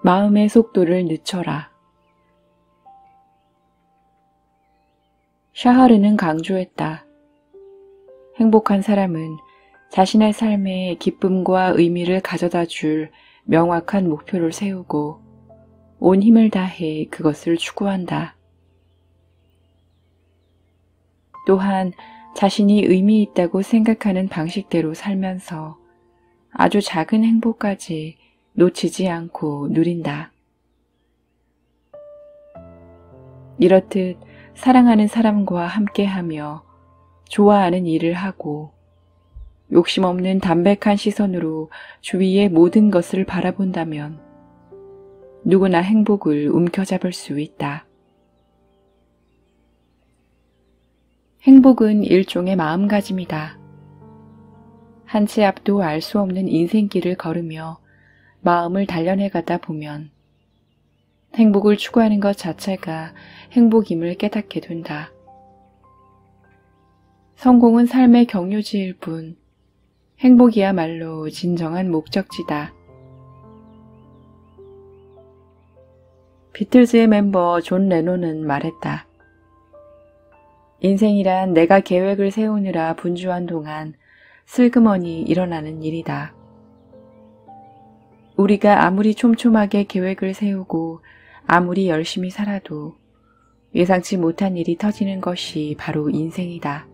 마음의 속도를 늦춰라. 샤하르는 강조했다. 행복한 사람은 자신의 삶에 기쁨과 의미를 가져다 줄 명확한 목표를 세우고 온 힘을 다해 그것을 추구한다. 또한 자신이 의미 있다고 생각하는 방식대로 살면서 아주 작은 행복까지 놓치지 않고 누린다. 이렇듯 사랑하는 사람과 함께하며 좋아하는 일을 하고 욕심 없는 담백한 시선으로 주위의 모든 것을 바라본다면 누구나 행복을 움켜잡을 수 있다. 행복은 일종의 마음가짐이다. 한 치 앞도 알 수 없는 인생길을 걸으며 마음을 단련해 가다 보면 행복을 추구하는 것 자체가 행복임을 깨닫게 된다. 성공은 삶의 경유지일 뿐 행복이야말로 진정한 목적지다. 비틀즈의 멤버 존 레논은 말했다. 인생이란 내가 계획을 세우느라 분주한 동안 슬그머니 일어나는 일이다. 우리가 아무리 촘촘하게 계획을 세우고 아무리 열심히 살아도 예상치 못한 일이 터지는 것이 바로 인생이다.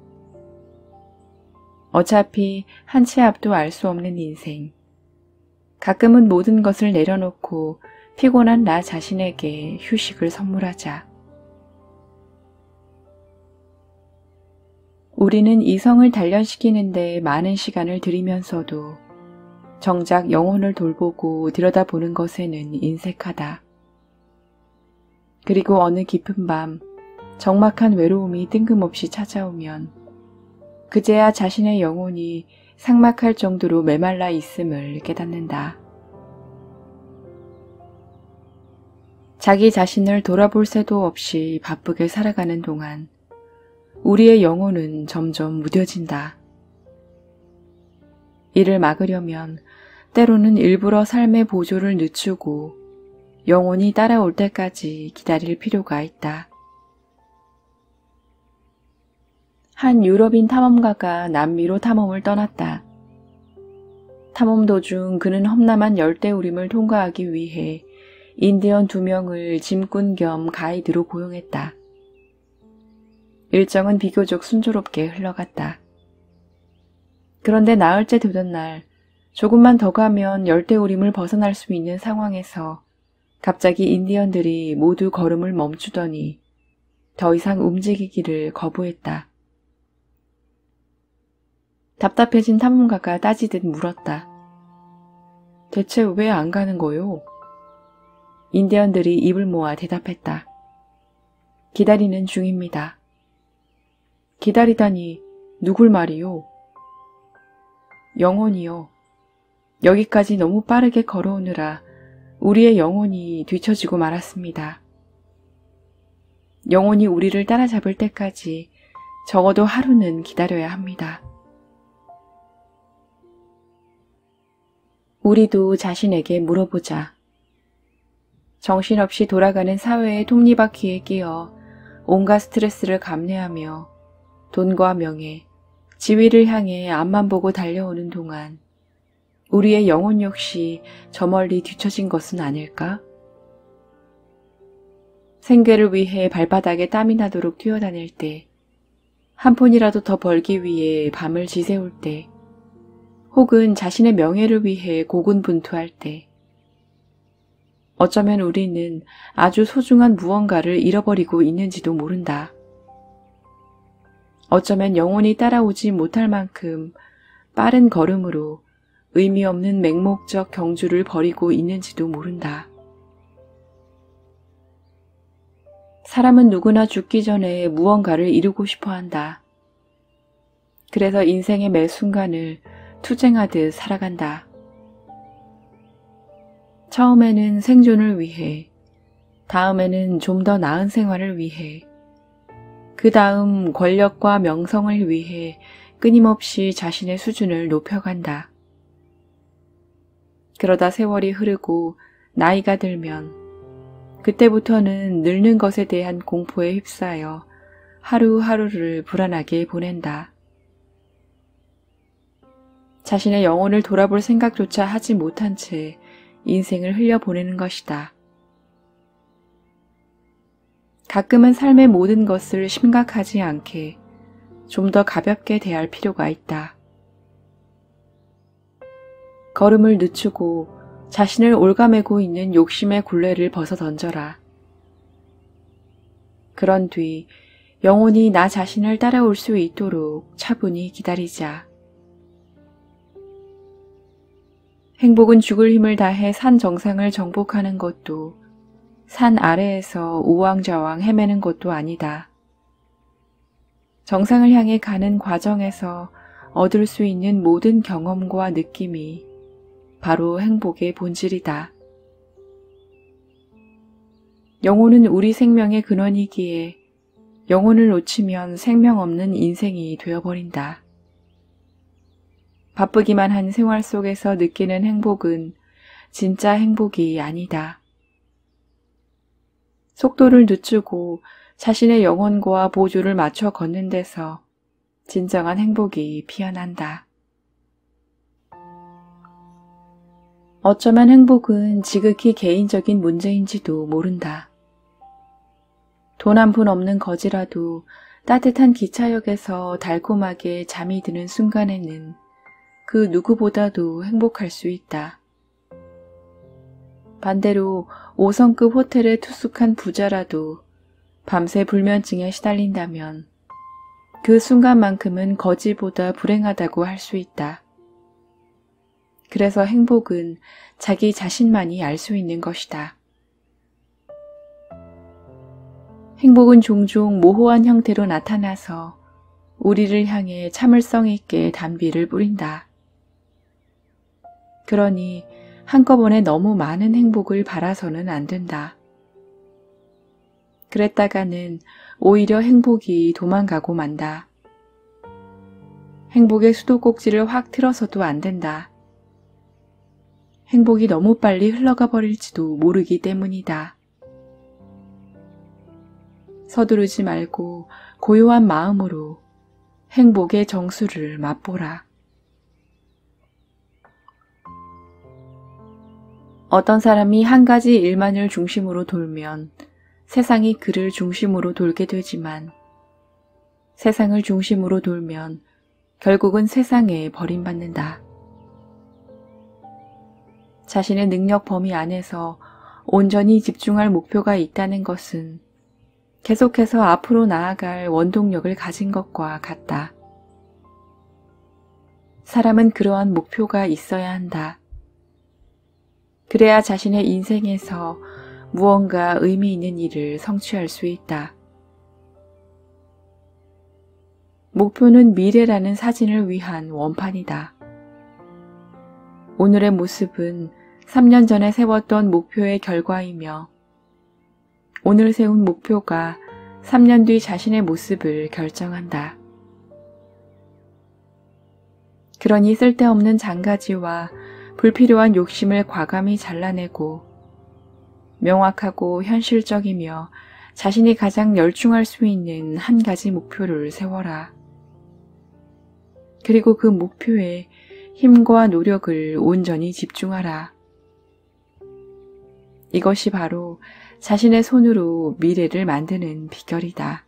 어차피 한 치 앞도 알 수 없는 인생. 가끔은 모든 것을 내려놓고 피곤한 나 자신에게 휴식을 선물하자. 우리는 이성을 단련시키는 데 많은 시간을 들이면서도 정작 영혼을 돌보고 들여다보는 것에는 인색하다. 그리고 어느 깊은 밤 적막한 외로움이 뜬금없이 찾아오면 그제야 자신의 영혼이 삭막할 정도로 메말라 있음을 깨닫는다. 자기 자신을 돌아볼 새도 없이 바쁘게 살아가는 동안 우리의 영혼은 점점 무뎌진다. 이를 막으려면 때로는 일부러 삶의 보조를 늦추고 영혼이 따라올 때까지 기다릴 필요가 있다. 한 유럽인 탐험가가 남미로 탐험을 떠났다. 탐험 도중 그는 험난한 열대우림을 통과하기 위해 인디언 2명을 짐꾼 겸 가이드로 고용했다. 일정은 비교적 순조롭게 흘러갔다. 그런데 나흘째 되던 날 조금만 더 가면 열대우림을 벗어날 수 있는 상황에서 갑자기 인디언들이 모두 걸음을 멈추더니 더 이상 움직이기를 거부했다. 답답해진 탐험가가 따지듯 물었다. 대체 왜 안 가는 거요? 인디언들이 입을 모아 대답했다. 기다리는 중입니다. 기다리다니 누굴 말이요? 영혼이요. 여기까지 너무 빠르게 걸어오느라 우리의 영혼이 뒤처지고 말았습니다. 영혼이 우리를 따라잡을 때까지 적어도 하루는 기다려야 합니다. 우리도 자신에게 물어보자. 정신없이 돌아가는 사회의 톱니바퀴에 끼어 온갖 스트레스를 감내하며 돈과 명예, 지위를 향해 앞만 보고 달려오는 동안 우리의 영혼 역시 저 멀리 뒤처진 것은 아닐까? 생계를 위해 발바닥에 땀이 나도록 뛰어다닐 때, 한 푼이라도 더 벌기 위해 밤을 지새울 때, 혹은 자신의 명예를 위해 고군분투할 때, 어쩌면 우리는 아주 소중한 무언가를 잃어버리고 있는지도 모른다. 어쩌면 영혼이 따라오지 못할 만큼 빠른 걸음으로 의미 없는 맹목적 경주를 벌이고 있는지도 모른다. 사람은 누구나 죽기 전에 무언가를 이루고 싶어 한다. 그래서 인생의 매 순간을 투쟁하듯 살아간다. 처음에는 생존을 위해, 다음에는 좀 더 나은 생활을 위해, 그 다음 권력과 명성을 위해 끊임없이 자신의 수준을 높여간다. 그러다 세월이 흐르고 나이가 들면 그때부터는 늙는 것에 대한 공포에 휩싸여 하루하루를 불안하게 보낸다. 자신의 영혼을 돌아볼 생각조차 하지 못한 채 인생을 흘려보내는 것이다. 가끔은 삶의 모든 것을 심각하지 않게 좀 더 가볍게 대할 필요가 있다. 걸음을 늦추고 자신을 옭아매고 있는 욕심의 굴레를 벗어 던져라. 그런 뒤 영혼이 나 자신을 따라올 수 있도록 차분히 기다리자. 행복은 죽을 힘을 다해 산 정상을 정복하는 것도 산 아래에서 우왕좌왕 헤매는 것도 아니다. 정상을 향해 가는 과정에서 얻을 수 있는 모든 경험과 느낌이 바로 행복의 본질이다. 영혼은 우리 생명의 근원이기에 영혼을 놓치면 생명 없는 인생이 되어버린다. 바쁘기만 한 생활 속에서 느끼는 행복은 진짜 행복이 아니다. 속도를 늦추고 자신의 영혼과 보조를 맞춰 걷는 데서 진정한 행복이 피어난다. 어쩌면 행복은 지극히 개인적인 문제인지도 모른다. 돈 한 푼 없는 거지라도 따뜻한 기차역에서 달콤하게 잠이 드는 순간에는 그 누구보다도 행복할 수 있다. 반대로 5성급 호텔에 투숙한 부자라도 밤새 불면증에 시달린다면 그 순간만큼은 거지보다 불행하다고 할 수 있다. 그래서 행복은 자기 자신만이 알 수 있는 것이다. 행복은 종종 모호한 형태로 나타나서 우리를 향해 참을성 있게 단비를 뿌린다. 그러니 한꺼번에 너무 많은 행복을 바라서는 안 된다. 그랬다가는 오히려 행복이 도망가고 만다. 행복의 수도꼭지를 확 틀어서도 안 된다. 행복이 너무 빨리 흘러가 버릴지도 모르기 때문이다. 서두르지 말고 고요한 마음으로 행복의 정수를 맛보라. 어떤 사람이 한 가지 일만을 중심으로 돌면 세상이 그를 중심으로 돌게 되지만 세상을 중심으로 돌면 결국은 세상에 버림받는다. 자신의 능력 범위 안에서 온전히 집중할 목표가 있다는 것은 계속해서 앞으로 나아갈 원동력을 가진 것과 같다. 사람은 그러한 목표가 있어야 한다. 그래야 자신의 인생에서 무언가 의미 있는 일을 성취할 수 있다. 목표는 미래라는 사진을 위한 원판이다. 오늘의 모습은 3년 전에 세웠던 목표의 결과이며 오늘 세운 목표가 3년 뒤 자신의 모습을 결정한다. 그러니 쓸데없는 장가지와 불필요한 욕심을 과감히 잘라내고 명확하고 현실적이며 자신이 가장 열중할 수 있는 한 가지 목표를 세워라. 그리고 그 목표에 힘과 노력을 온전히 집중하라. 이것이 바로 자신의 손으로 미래를 만드는 비결이다.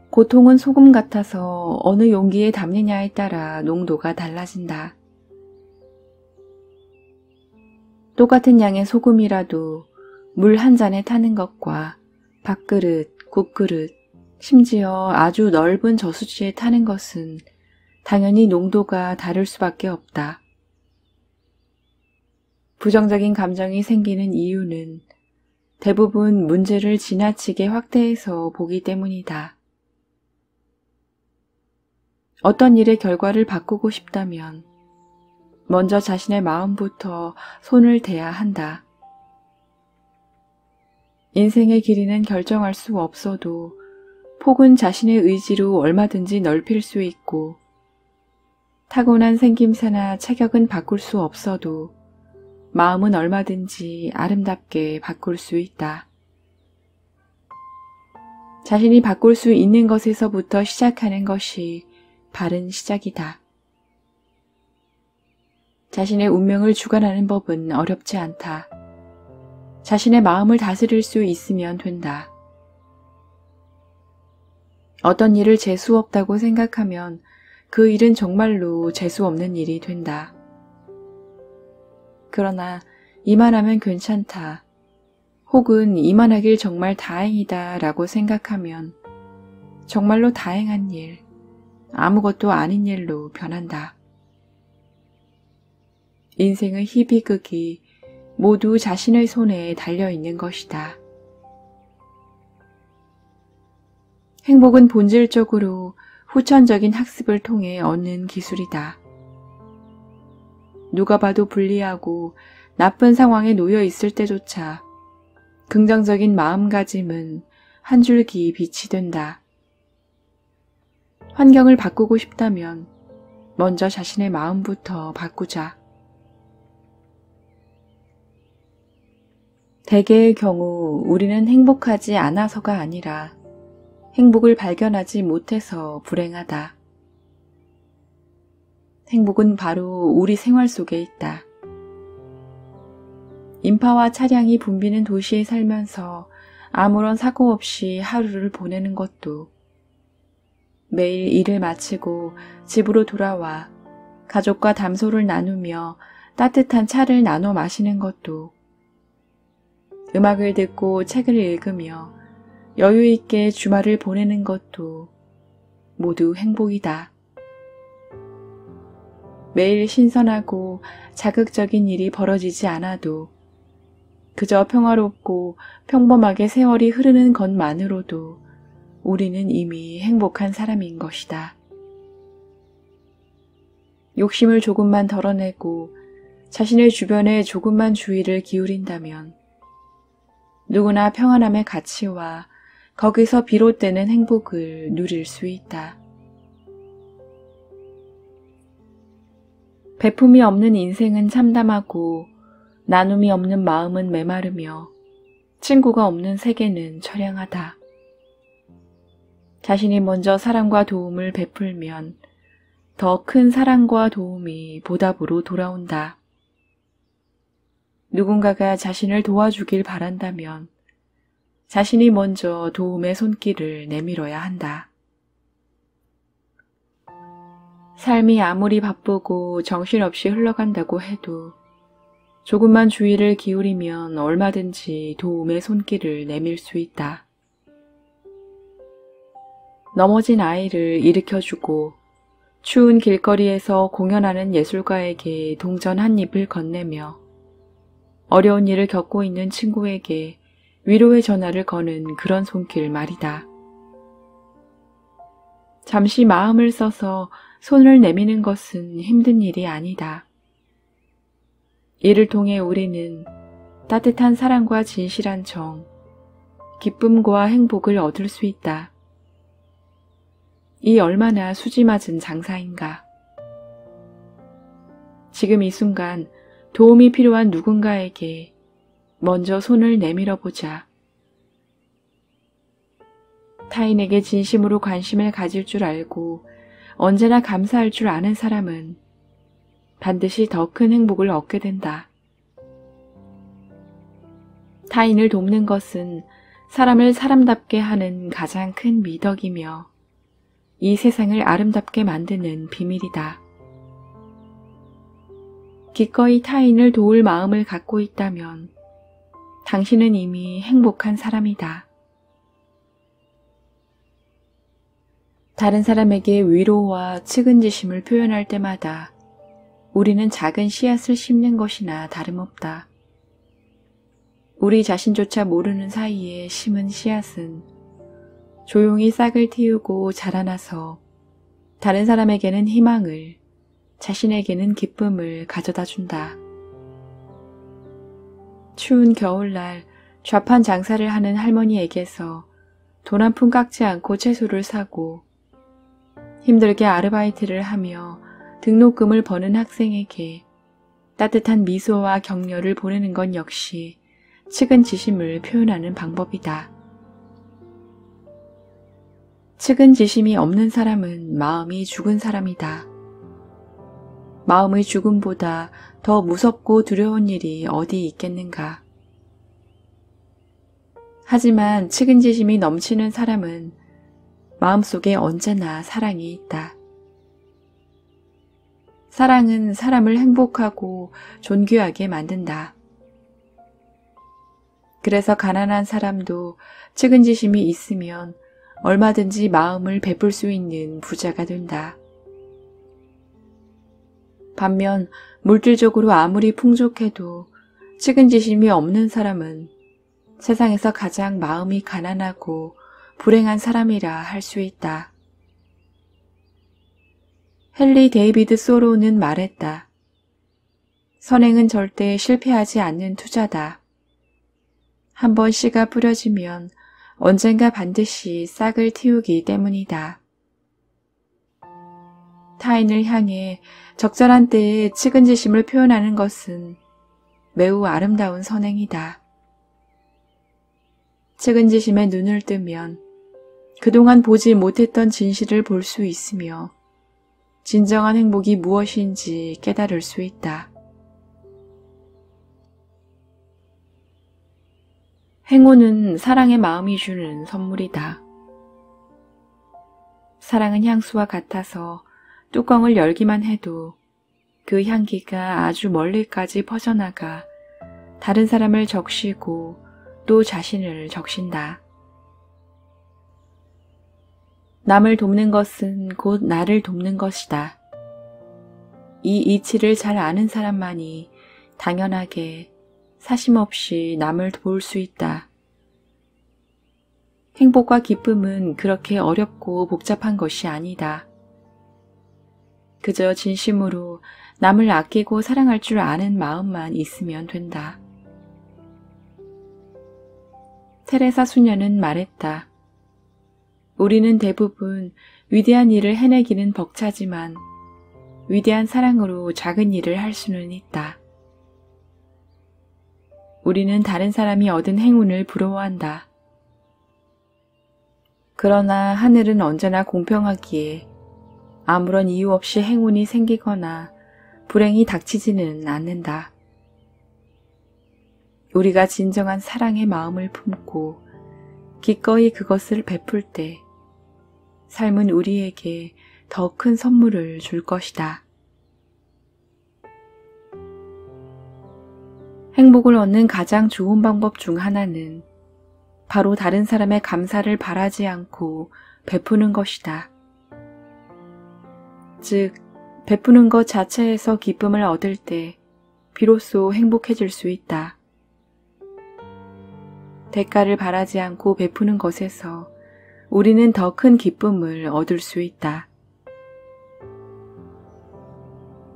고통은 소금 같아서 어느 용기에 담느냐에 따라 농도가 달라진다. 똑같은 양의 소금이라도 물 한 잔에 타는 것과 밥그릇, 국그릇, 심지어 아주 넓은 저수지에 타는 것은 당연히 농도가 다를 수밖에 없다. 부정적인 감정이 생기는 이유는 대부분 문제를 지나치게 확대해서 보기 때문이다. 어떤 일의 결과를 바꾸고 싶다면 먼저 자신의 마음부터 손을 대야 한다. 인생의 길이는 결정할 수 없어도 폭은 자신의 의지로 얼마든지 넓힐 수 있고 타고난 생김새나 체격은 바꿀 수 없어도 마음은 얼마든지 아름답게 바꿀 수 있다. 자신이 바꿀 수 있는 것에서부터 시작하는 것이 바른 시작이다. 자신의 운명을 주관하는 법은 어렵지 않다. 자신의 마음을 다스릴 수 있으면 된다. 어떤 일을 재수 없다고 생각하면 그 일은 정말로 재수 없는 일이 된다. 그러나 이만하면 괜찮다. 혹은 이만하길 정말 다행이다 라고 생각하면 정말로 다행한 일, 아무것도 아닌 일로 변한다. 인생의 희비극이 모두 자신의 손에 달려있는 것이다. 행복은 본질적으로 후천적인 학습을 통해 얻는 기술이다. 누가 봐도 불리하고 나쁜 상황에 놓여 있을 때조차 긍정적인 마음가짐은 한 줄기 빛이 된다. 환경을 바꾸고 싶다면 먼저 자신의 마음부터 바꾸자. 대개의 경우 우리는 행복하지 않아서가 아니라 행복을 발견하지 못해서 불행하다. 행복은 바로 우리 생활 속에 있다. 인파와 차량이 붐비는 도시에 살면서 아무런 사고 없이 하루를 보내는 것도, 매일 일을 마치고 집으로 돌아와 가족과 담소를 나누며 따뜻한 차를 나눠 마시는 것도, 음악을 듣고 책을 읽으며 여유 있게 주말을 보내는 것도 모두 행복이다. 매일 신선하고 자극적인 일이 벌어지지 않아도 그저 평화롭고 평범하게 세월이 흐르는 것만으로도 우리는 이미 행복한 사람인 것이다. 욕심을 조금만 덜어내고 자신의 주변에 조금만 주의를 기울인다면 누구나 평안함의 가치와 거기서 비롯되는 행복을 누릴 수 있다. 배품이 없는 인생은 참담하고 나눔이 없는 마음은 메마르며 친구가 없는 세계는 처량하다. 자신이 먼저 사랑과 도움을 베풀면 더 큰 사랑과 도움이 보답으로 돌아온다. 누군가가 자신을 도와주길 바란다면 자신이 먼저 도움의 손길을 내밀어야 한다. 삶이 아무리 바쁘고 정신없이 흘러간다고 해도 조금만 주의를 기울이면 얼마든지 도움의 손길을 내밀 수 있다. 넘어진 아이를 일으켜주고 추운 길거리에서 공연하는 예술가에게 동전 한 입을 건네며 어려운 일을 겪고 있는 친구에게 위로의 전화를 거는 그런 손길 말이다. 잠시 마음을 써서 손을 내미는 것은 힘든 일이 아니다. 이를 통해 우리는 따뜻한 사랑과 진실한 정, 기쁨과 행복을 얻을 수 있다. 이 얼마나 수지맞은 장사인가. 지금 이 순간 도움이 필요한 누군가에게 먼저 손을 내밀어 보자. 타인에게 진심으로 관심을 가질 줄 알고 언제나 감사할 줄 아는 사람은 반드시 더 큰 행복을 얻게 된다. 타인을 돕는 것은 사람을 사람답게 하는 가장 큰 미덕이며 이 세상을 아름답게 만드는 비밀이다. 기꺼이 타인을 도울 마음을 갖고 있다면 당신은 이미 행복한 사람이다. 다른 사람에게 위로와 측은지심을 표현할 때마다 우리는 작은 씨앗을 심는 것이나 다름없다. 우리 자신조차 모르는 사이에 심은 씨앗은 조용히 싹을 틔우고 자라나서 다른 사람에게는 희망을, 자신에게는 기쁨을 가져다 준다. 추운 겨울날 좌판 장사를 하는 할머니에게서 돈 한 푼 깎지 않고 채소를 사고 힘들게 아르바이트를 하며 등록금을 버는 학생에게 따뜻한 미소와 격려를 보내는 건 역시 측은지심을 표현하는 방법이다. 측은지심이 없는 사람은 마음이 죽은 사람이다. 마음의 죽음보다 더 무섭고 두려운 일이 어디 있겠는가. 하지만 측은지심이 넘치는 사람은 마음속에 언제나 사랑이 있다. 사랑은 사람을 행복하고 존귀하게 만든다. 그래서 가난한 사람도 측은지심이 있으면 얼마든지 마음을 베풀 수 있는 부자가 된다. 반면 물질적으로 아무리 풍족해도 측은지심이 없는 사람은 세상에서 가장 마음이 가난하고 불행한 사람이라 할 수 있다. 헨리 데이비드 소로우는 말했다. 선행은 절대 실패하지 않는 투자다. 한번 씨가 뿌려지면 언젠가 반드시 싹을 틔우기 때문이다. 타인을 향해 적절한 때에 측은지심을 표현하는 것은 매우 아름다운 선행이다. 측은지심에 눈을 뜨면 그동안 보지 못했던 진실을 볼 수 있으며 진정한 행복이 무엇인지 깨달을 수 있다. 행운은 사랑의 마음이 주는 선물이다. 사랑은 향수와 같아서 뚜껑을 열기만 해도 그 향기가 아주 멀리까지 퍼져나가 다른 사람을 적시고 또 자신을 적신다. 남을 돕는 것은 곧 나를 돕는 것이다. 이 이치를 잘 아는 사람만이 당연하게 사심없이 남을 도울 수 있다. 행복과 기쁨은 그렇게 어렵고 복잡한 것이 아니다. 그저 진심으로 남을 아끼고 사랑할 줄 아는 마음만 있으면 된다. 테레사 수녀는 말했다. 우리는 대부분 위대한 일을 해내기는 벅차지만 위대한 사랑으로 작은 일을 할 수는 있다. 우리는 다른 사람이 얻은 행운을 부러워한다. 그러나 하늘은 언제나 공평하기에 아무런 이유 없이 행운이 생기거나 불행이 닥치지는 않는다. 우리가 진정한 사랑의 마음을 품고 기꺼이 그것을 베풀 때 삶은 우리에게 더 큰 선물을 줄 것이다. 행복을 얻는 가장 좋은 방법 중 하나는 바로 다른 사람의 감사를 바라지 않고 베푸는 것이다. 즉, 베푸는 것 자체에서 기쁨을 얻을 때 비로소 행복해질 수 있다. 대가를 바라지 않고 베푸는 것에서 우리는 더 큰 기쁨을 얻을 수 있다.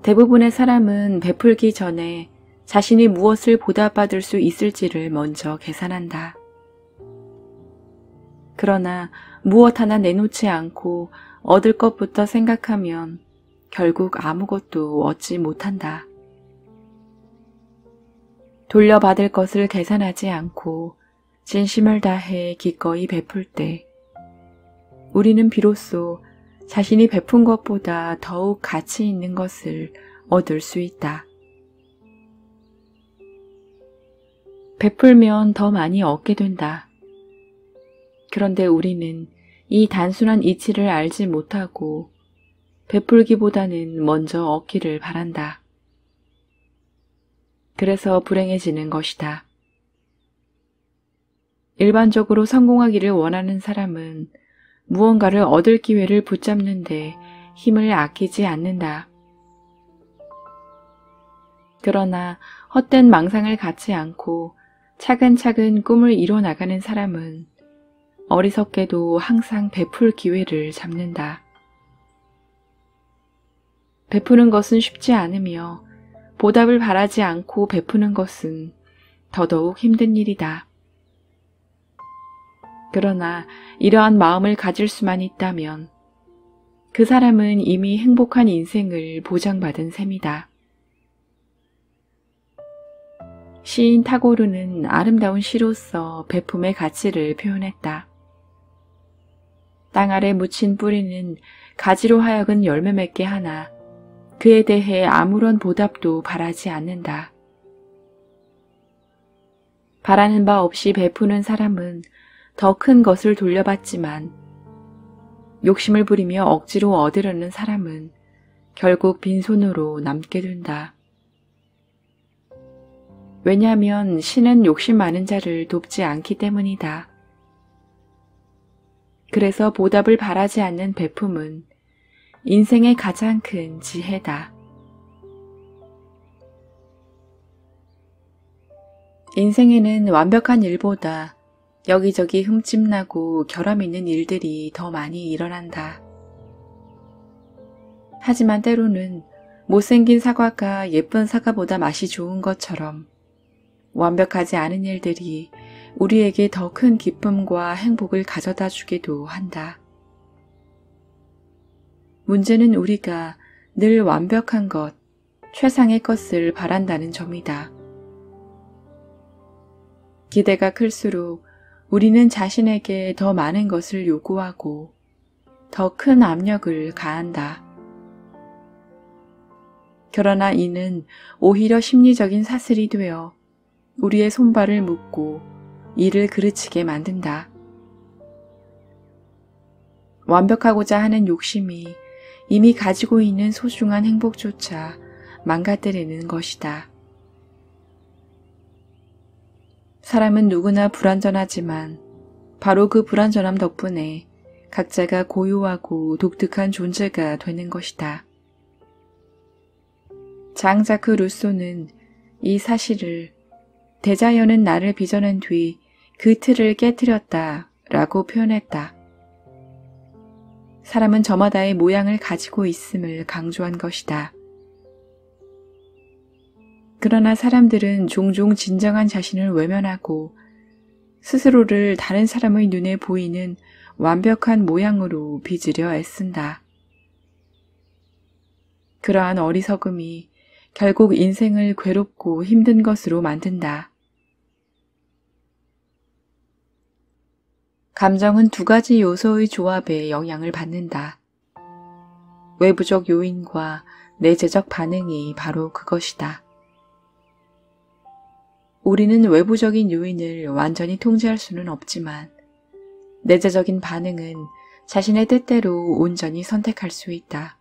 대부분의 사람은 베풀기 전에 자신이 무엇을 보답받을 수 있을지를 먼저 계산한다. 그러나 무엇 하나 내놓지 않고 얻을 것부터 생각하면 결국 아무것도 얻지 못한다. 돌려받을 것을 계산하지 않고 진심을 다해 기꺼이 베풀 때 우리는 비로소 자신이 베푼 것보다 더욱 가치 있는 것을 얻을 수 있다. 베풀면 더 많이 얻게 된다. 그런데 우리는 이 단순한 이치를 알지 못하고 베풀기보다는 먼저 얻기를 바란다. 그래서 불행해지는 것이다. 일반적으로 성공하기를 원하는 사람은 무언가를 얻을 기회를 붙잡는데 힘을 아끼지 않는다. 그러나 헛된 망상을 갖지 않고 차근차근 꿈을 이뤄나가는 사람은 어리석게도 항상 베풀 기회를 잡는다. 베푸는 것은 쉽지 않으며 보답을 바라지 않고 베푸는 것은 더더욱 힘든 일이다. 그러나 이러한 마음을 가질 수만 있다면 그 사람은 이미 행복한 인생을 보장받은 셈이다. 시인 타고르는 아름다운 시로서 베품의 가치를 표현했다. 땅 아래 묻힌 뿌리는 가지로 하여금 열매 맺게 하나 그에 대해 아무런 보답도 바라지 않는다. 바라는 바 없이 베푸는 사람은 더 큰 것을 돌려받지만 욕심을 부리며 억지로 얻으려는 사람은 결국 빈손으로 남게 된다. 왜냐하면 신은 욕심 많은 자를 돕지 않기 때문이다. 그래서 보답을 바라지 않는 베품은 인생의 가장 큰 지혜다. 인생에는 완벽한 일보다 여기저기 흠집나고 결함 있는 일들이 더 많이 일어난다. 하지만 때로는 못생긴 사과가 예쁜 사과보다 맛이 좋은 것처럼 완벽하지 않은 일들이 우리에게 더 큰 기쁨과 행복을 가져다 주기도 한다. 문제는 우리가 늘 완벽한 것, 최상의 것을 바란다는 점이다. 기대가 클수록 우리는 자신에게 더 많은 것을 요구하고 더 큰 압력을 가한다. 그러나 이는 오히려 심리적인 사슬이 되어 우리의 손발을 묶고 이를 그르치게 만든다. 완벽하고자 하는 욕심이 이미 가지고 있는 소중한 행복조차 망가뜨리는 것이다. 사람은 누구나 불완전하지만 바로 그 불완전함 덕분에 각자가 고유하고 독특한 존재가 되는 것이다. 장자크 루소는 이 사실을 대자연은 나를 빚어낸 뒤 그 틀을 깨뜨렸다 라고 표현했다. 사람은 저마다의 모양을 가지고 있음을 강조한 것이다. 그러나 사람들은 종종 진정한 자신을 외면하고 스스로를 다른 사람의 눈에 보이는 완벽한 모양으로 빚으려 애쓴다. 그러한 어리석음이 결국 인생을 괴롭고 힘든 것으로 만든다. 감정은 두 가지 요소의 조합에 영향을 받는다. 외부적 요인과 내재적 반응이 바로 그것이다. 우리는 외부적인 요인을 완전히 통제할 수는 없지만 내재적인 반응은 자신의 뜻대로 온전히 선택할 수 있다.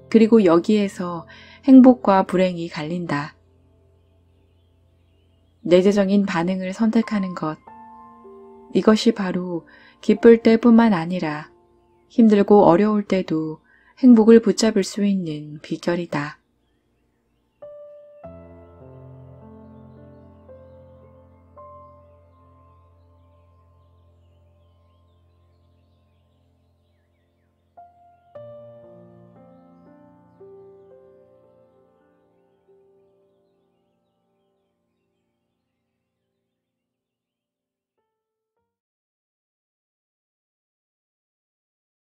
그리고 여기에서 행복과 불행이 갈린다. 내재적인 반응을 선택하는 것, 이것이 바로 기쁠 때뿐만 아니라 힘들고 어려울 때도 행복을 붙잡을 수 있는 비결이다.